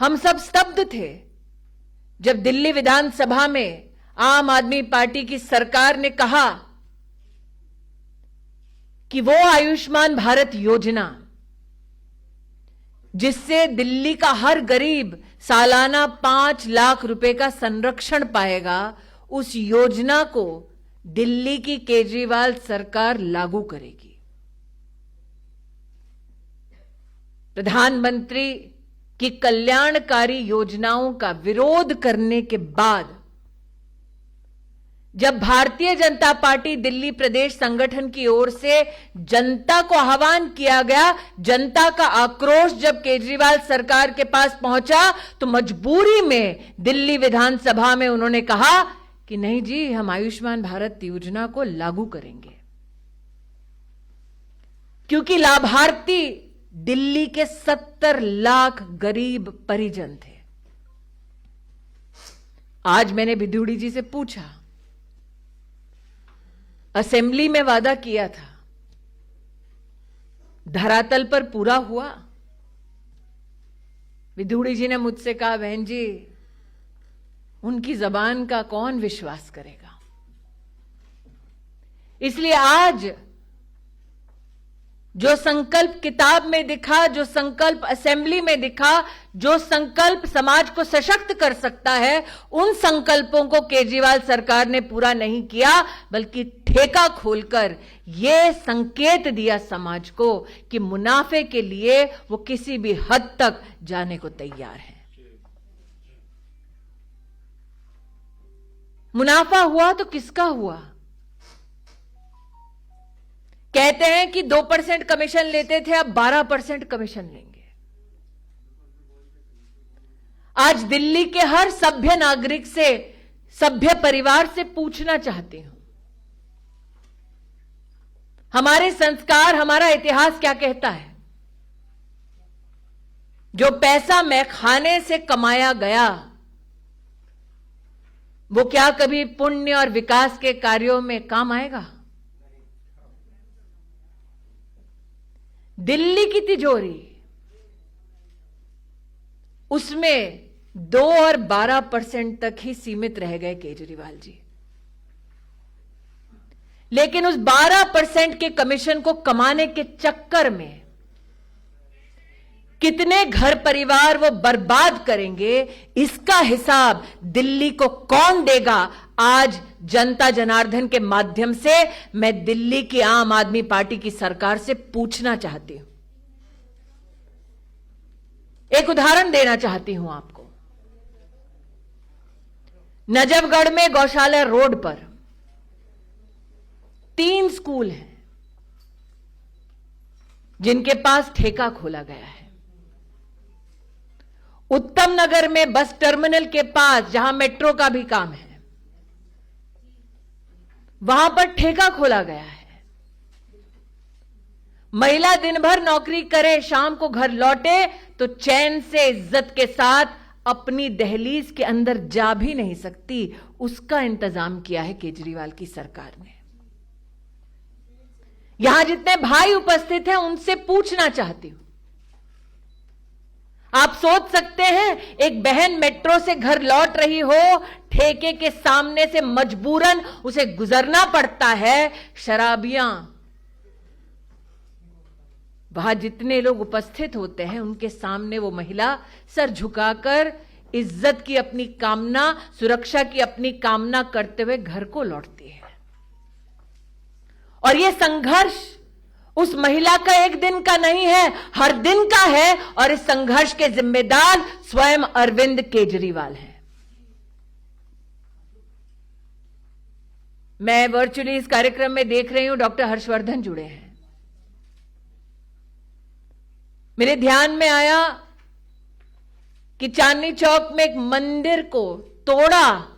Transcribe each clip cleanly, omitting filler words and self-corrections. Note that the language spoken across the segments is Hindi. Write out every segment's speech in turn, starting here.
हम सब स्तब्ध थे जब दिल्ली विधानसभा में आम आदमी पार्टी की सरकार ने कहा कि वो आयुष्मान भारत योजना जिससे दिल्ली का हर गरीब सालाना 5 लाख रुपए का संरक्षण पाएगा, उस योजना को दिल्ली की केजरीवाल सरकार लागू करेगी। प्रधानमंत्री की कल्याणकारी योजनाओं का विरोध करने के बाद जब भारतीय जनता पार्टी दिल्ली प्रदेश संगठन की ओर से जनता को आह्वान किया गया, जनता का आक्रोश जब केजरीवाल सरकार के पास पहुंचा, तो मजबूरी में दिल्ली विधानसभा में उन्होंने कहा कि नहीं जी, हम आयुष्मान भारत योजना को लागू करेंगे, क्योंकि लाभार्थी दिल्ली के 70 लाख गरीब परिजन थे। आज मैंने विदुड़ी जी से पूछा, असेंबली में वादा किया था, धरातल पर पूरा हुआ? विदुड़ी जी ने मुझसे कहा, बहन जी, उनकी जबान का कौन विश्वास करेगा। इसलिए आज जो संकल्प किताब में दिखा, जो संकल्प असेंबली में दिखा, जो संकल्प समाज को सशक्त कर सकता है, उन संकल्पों को केजरीवाल सरकार ने पूरा नहीं किया, बल्कि ठेका खोलकर यह संकेत दिया समाज को कि मुनाफे के लिए वो किसी भी हद तक जाने को तैयार है। मुनाफा हुआ तो किसका हुआ? कहते हैं कि 2% कमीशन लेते थे, अब 12% कमीशन लेंगे। आज दिल्ली के हर सभ्य नागरिक से, सभ्य परिवार से पूछना चाहती हूं, हमारे संस्कार, हमारा इतिहास क्या कहता है? जो पैसा मैखाने से कमाया गया, वो क्या कभी पुण्य और विकास के कार्यों में काम आएगा? दिल्ली की तिजोरी, उसमें 2 और 12% तक ही सीमित रह गए केजरीवाल जी। लेकिन उस 12% के कमीशन को कमाने के चक्कर में कितने घर परिवार वो बर्बाद करेंगे, इसका हिसाब दिल्ली को कौन देगा? आज जनता जनार्दन के माध्यम से मैं दिल्ली की आम आदमी पार्टी की सरकार से पूछना चाहती हूं, एक उदाहरण देना चाहती हूं आपको। नजफगढ़ में गौशाला रोड पर 3 स्कूल हैं जिनके पास ठेका खोला गया है। उत्तम नगर में बस टर्मिनल के पास, जहां मेट्रो का भी काम है, वहां पर ठेका खोला गया है। महिला दिन भर नौकरी करे, शाम को घर लौटे तो चैन से, इज्जत के साथ अपनी दहलीज के अंदर जा भी नहीं सकती। उसका इंतजाम किया है केजरीवाल की सरकार ने। यहां जितने भाई उपस्थित हैं, उनसे पूछना चाहती हूं, आप सोच सकते हैं, एक बहन मेट्रो से घर लौट रही हो, ठेके के सामने से मजबूरन उसे गुजरना पड़ता है, शराबियां, वहां जितने लोग उपस्थित होते हैं, उनके सामने वो महिला सर झुकाकर इज्जत की अपनी कामना, सुरक्षा की अपनी कामना करते हुए घर को लौटती है। और यह संघर्ष उस महिला का एक दिन का नहीं है, हर दिन का है। और इस संघर्ष के जिम्मेदार स्वयं अरविंद केजरीवाल हैं। मैं वर्चुअली इस कार्यक्रम में देख रही हूं, डॉक्टर हर्षवर्धन जुड़े हैं। मेरे ध्यान में आया कि चांदनी चौक में एक मंदिर को तोड़ा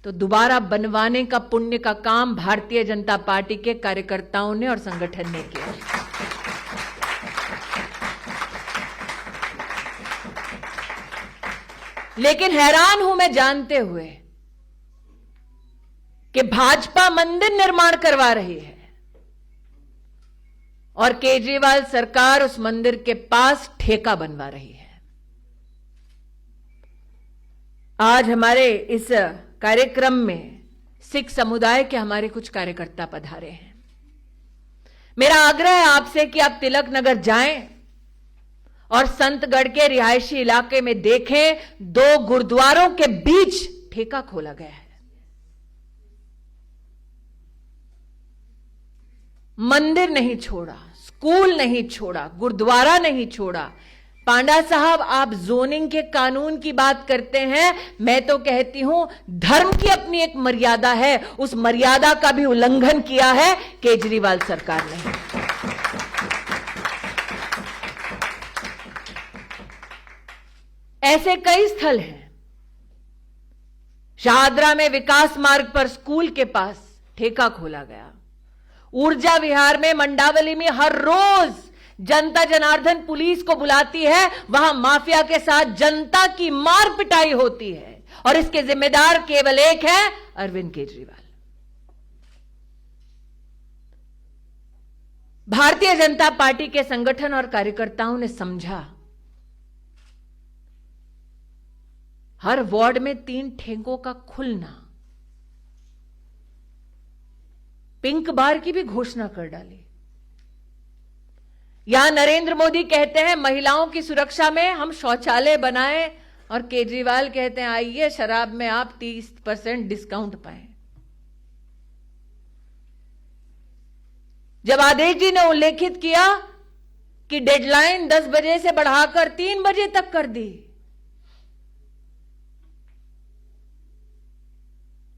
तो दोबारा बनवाने का पुण्य का काम भारतीय जनता पार्टी के कार्यकर्ताओं ने और संगठन ने किया। लेकिन हैरान हूं मैं जानते हुए कि भाजपा मंदिर निर्माण करवा रही है और केजरीवाल सरकार उस मंदिर के पास ठेका बनवा रही है। आज हमारे इस कार्यक्रम में सिख समुदाय के हमारे कुछ कार्यकर्ता पधारे हैं। मेरा आग्रह है आपसे कि आप तिलक नगर जाएं और संतगढ़ के रिहायशी इलाके में देखें, 2 गुरुद्वारों के बीच ठेका खोला गया है। मंदिर नहीं छोड़ा, स्कूल नहीं छोड़ा, गुरुद्वारा नहीं छोड़ा। पांडा साहब, आप जोनिंग के कानून की बात करते हैं, मैं तो कहती हूं धर्म की अपनी एक मर्यादा है, उस मर्यादा का भी उल्लंघन किया है केजरीवाल सरकार ने। ऐसे कई स्थल हैं। शाहदरा में विकास मार्ग पर स्कूल के पास ठेका खोला गया। ऊर्जा विहार में, मंडावली में हर रोज जनता जनार्दन पुलिस को बुलाती है, वहां माफिया के साथ जनता की मार पिटाई होती है और इसके जिम्मेदार केवल एक है, अरविंद केजरीवाल। भारतीय जनता पार्टी के संगठन और कार्यकर्ताओं ने समझा, हर वार्ड में 3 ठेकों का खुलना, पिंक बार की भी घोषणा कर डाली। यहां नरेंद्र मोदी कहते हैं महिलाओं की सुरक्षा में हम शौचालय बनाएं, और केजरीवाल कहते हैं आइए शराब में आप 30% डिस्काउंट पाएं। जब आदेश जी ने उल्लेखित किया कि डेडलाइन 10 बजे से बढ़ाकर 3 बजे तक कर दी,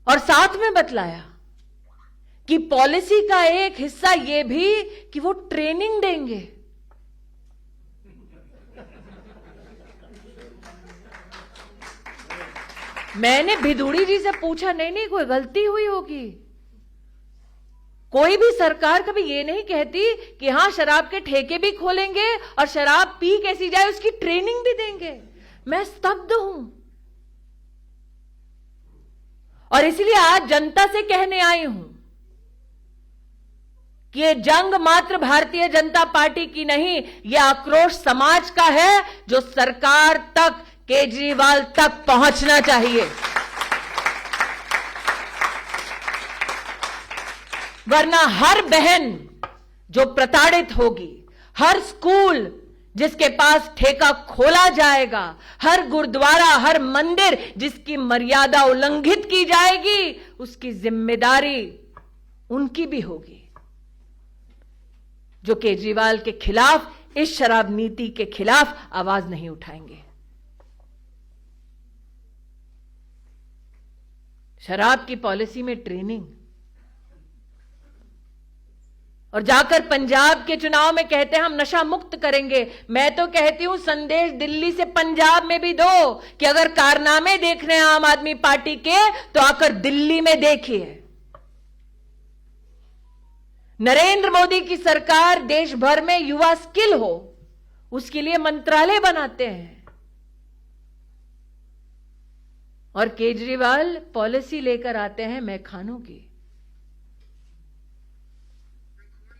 और साथ में बतलाया कि पॉलिसी का एक हिस्सा यह भी कि वो ट्रेनिंग देंगे। मैंने भिदुड़ी जी से पूछा, नहीं कोई गलती हुई होगी। कोई भी सरकार कभी ये नहीं कहती कि हां शराब के ठेके भी खोलेंगे और शराब पी कैसी जाए उसकी ट्रेनिंग भी देंगे। मैं स्तब्ध हूं, और इसलिए आज जनता से कहने आई हूं कि ये जंग मात्र भारतीय जनता पार्टी की नहीं, यह आक्रोश समाज का है जो सरकार तक, केजरीवाल तक पहुंचना चाहिए। वरना हर बहन जो प्रताड़ित होगी, हर स्कूल जिसके पास ठेका खोला जाएगा, हर गुरुद्वारा, हर मंदिर जिसकी मर्यादा उल्लंघित की जाएगी, उसकी जिम्मेदारी उनकी भी होगी जो केजरीवाल के खिलाफ, इस शराब नीति के खिलाफ आवाज नहीं उठाएंगे। शराब की पॉलिसी में ट्रेनिंग, और जाकर पंजाब के चुनाव में कहते हैं हम नशा मुक्त करेंगे। मैं तो कहती हूं संदेश दिल्ली से पंजाब में भी दो कि अगर कारनामे देखने हैं आम आदमी पार्टी के तो आकर दिल्ली में देखिए। नरेंद्र मोदी की सरकार देश भर में युवा स्किल हो उसके लिए मंत्रालय बनाते हैं, और केजरीवाल पॉलिसी लेकर आते हैं मैखानों की।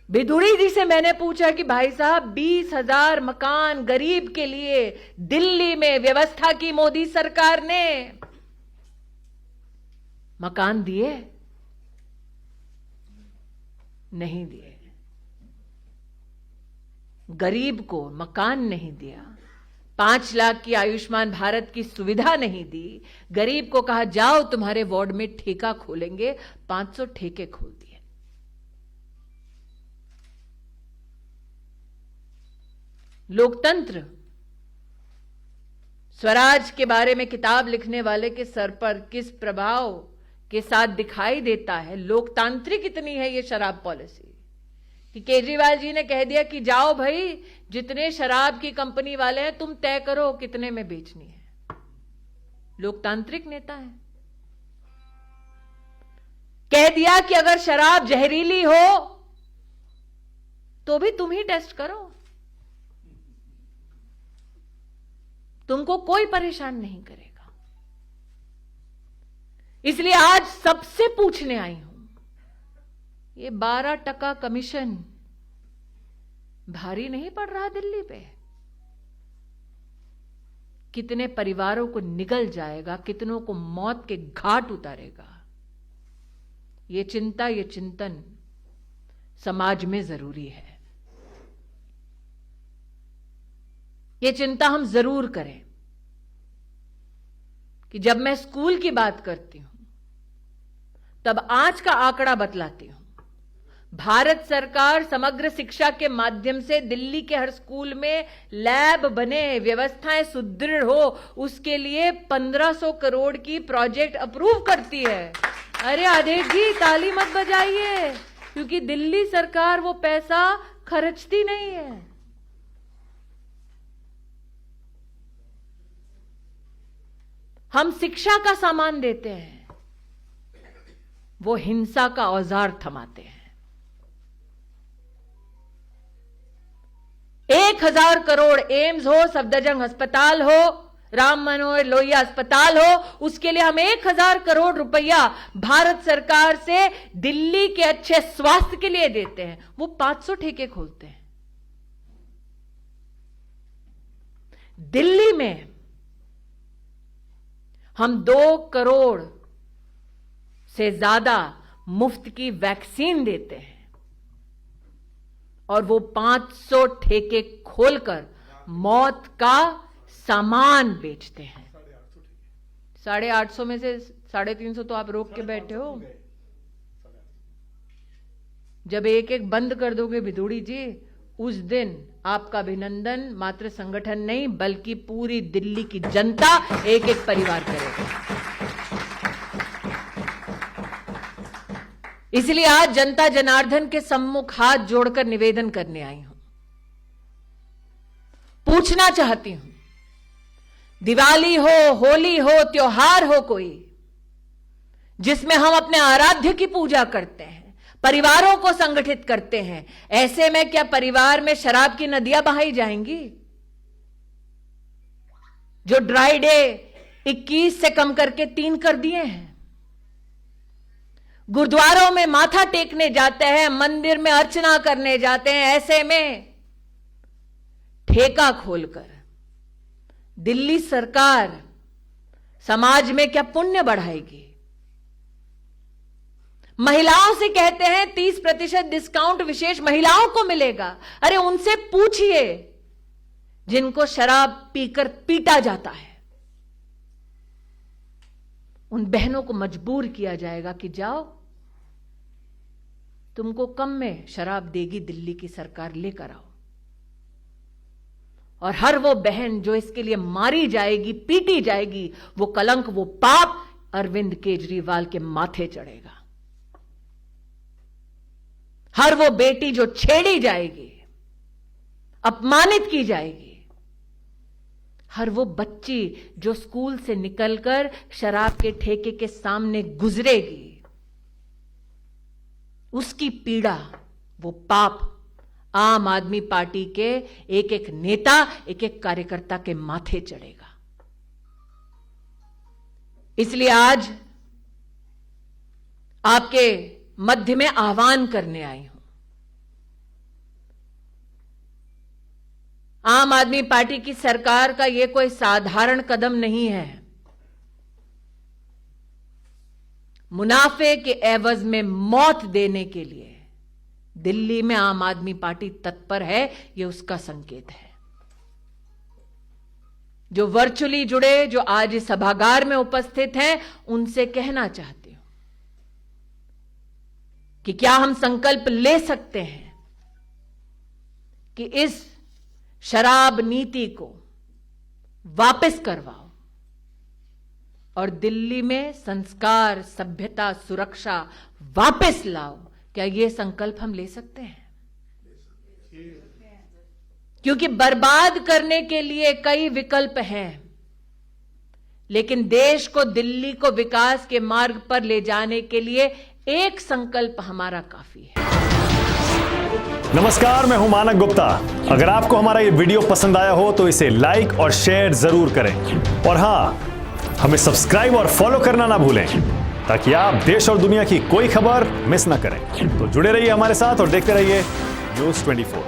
भिदुड़ी जी से मैंने पूछा कि भाई साहब 20,000 मकान गरीब के लिए दिल्ली में व्यवस्था की मोदी सरकार ने, मकान दिए? नहीं दिए। गरीब को मकान नहीं दिया, 5 लाख की आयुष्मान भारत की सुविधा नहीं दी। गरीब को कहा जाओ तुम्हारे वार्ड में ठेका खोलेंगे, 500 ठेके खोल दिए। लोकतंत्र स्वराज के बारे में किताब लिखने वाले के सर पर किस प्रभाव के साथ दिखाई देता है, लोकतांत्रिक इतनी है ये शराब पॉलिसी कि केजरीवाल जी ने कह दिया कि जाओ भाई जितने शराब की कंपनी वाले हैं तुम तय करो कितने में बेचनी है। लोकतांत्रिक नेता है। कह दिया कि अगर शराब जहरीली हो तो भी तुम ही टेस्ट करो, तुमको कोई परेशान नहीं करेगा। इसलिए आज सबसे पूछने आई हूं, ये 12% कमीशन भारी नहीं पड़ रहा दिल्ली पे? कितने परिवारों को निगल जाएगा, कितनों को मौत के घाट उतारेगा। ये चिंता, ये चिंतन समाज में जरूरी है। ये चिंता हम जरूर करें कि जब मैं स्कूल की बात करती हूं तब आज का आंकड़ा बतलाती हूं। भारत सरकार समग्र शिक्षा के माध्यम से दिल्ली के हर स्कूल में लैब बने, व्यवस्थाएं सुदृढ़ हो, उसके लिए 1500 करोड़ की प्रोजेक्ट अप्रूव करती है। अरे आदेश जी, ताली मत बजाइए, क्योंकि दिल्ली सरकार वो पैसा खर्चती नहीं है। हम शिक्षा का सामान देते हैं, वो हिंसा का औजार थमाते हैं। 1000 करोड़ एम्स हो, सफदरजंग अस्पताल हो, राम मनोहर लोहिया अस्पताल हो, उसके लिए हम 1000 करोड़ रुपया भारत सरकार से दिल्ली के अच्छे स्वास्थ्य के लिए देते हैं। वो 500 ठेके खोलते हैं। दिल्ली में हम 2 करोड़ से ज्यादा मुफ्त की वैक्सीन देते हैं और वो 500 ठेके खोलकर मौत का सामान बेचते हैं। 850 में से 350 तो आप रोक के बैठे हो। जब एक एक बंद कर दोगे भिदोड़ी जी, उस दिन आपका अभिनंदन मात्र संगठन नहीं बल्कि पूरी दिल्ली की जनता, एक एक परिवार करेगा। इसलिए आज जनता जनार्दन के सम्मुख हाथ जोड़कर निवेदन करने आई हूं। पूछना चाहती हूं, दिवाली हो, होली हो, त्योहार हो कोई, जिसमें हम अपने आराध्य की पूजा करते हैं, परिवारों को संगठित करते हैं, ऐसे में क्या परिवार में शराब की नदियां बहाई जाएंगी? जो ड्राई डे 21 से कम करके 3 कर दिए हैं। गुरुद्वारों में माथा टेकने जाते हैं, मंदिर में अर्चना करने जाते हैं, ऐसे में ठेका खोलकर दिल्ली सरकार समाज में क्या पुण्य बढ़ाएगी? महिलाओं से कहते हैं 30% डिस्काउंट विशेष महिलाओं को मिलेगा। अरे उनसे पूछिए जिनको शराब पीकर पीटा जाता है, उन बहनों को मजबूर किया जाएगा कि जाओ, तुमको कम में शराब देगी दिल्ली की सरकार, लेकर आओ। और हर वो बहन जो इसके लिए मारी जाएगी, पीटी जाएगी, वो कलंक, वो पाप अरविंद केजरीवाल के माथे चढ़ेगा। हर वो बेटी जो छेड़ी जाएगी, अपमानित की जाएगी, हर वो बच्ची जो स्कूल से निकलकर शराब के ठेके के सामने गुजरेगी, उसकी पीड़ा, वो पाप आम आदमी पार्टी के एक एक नेता, एक एक कार्यकर्ता के माथे चढ़ेगा। इसलिए आज आपके मध्य में आह्वान करने आई हूं। आम आदमी पार्टी की सरकार का यह कोई साधारण कदम नहीं है। मुनाफे के एवज में मौत देने के लिए दिल्ली में आम आदमी पार्टी तत्पर है, यह उसका संकेत है। जो वर्चुअली जुड़े, जो आज इस सभागार में उपस्थित हैं, उनसे कहना चाहती हूं कि क्या हम संकल्प ले सकते हैं कि इस शराब नीति को वापस करवाओ और दिल्ली में संस्कार, सभ्यता, सुरक्षा वापस लाओ? क्या यह संकल्प हम ले सकते हैं? क्योंकि बर्बाद करने के लिए कई विकल्प हैं, लेकिन देश को, दिल्ली को विकास के मार्ग पर ले जाने के लिए एक संकल्प हमारा काफी है। नमस्कार, मैं हूं मानक गुप्ता। अगर आपको हमारा ये वीडियो पसंद आया हो तो इसे लाइक और शेयर जरूर करें, और हां, हमें सब्सक्राइब और फॉलो करना ना भूलें ताकि आप देश और दुनिया की कोई खबर मिस ना करें। तो जुड़े रहिए हमारे साथ और देखते रहिए News 24।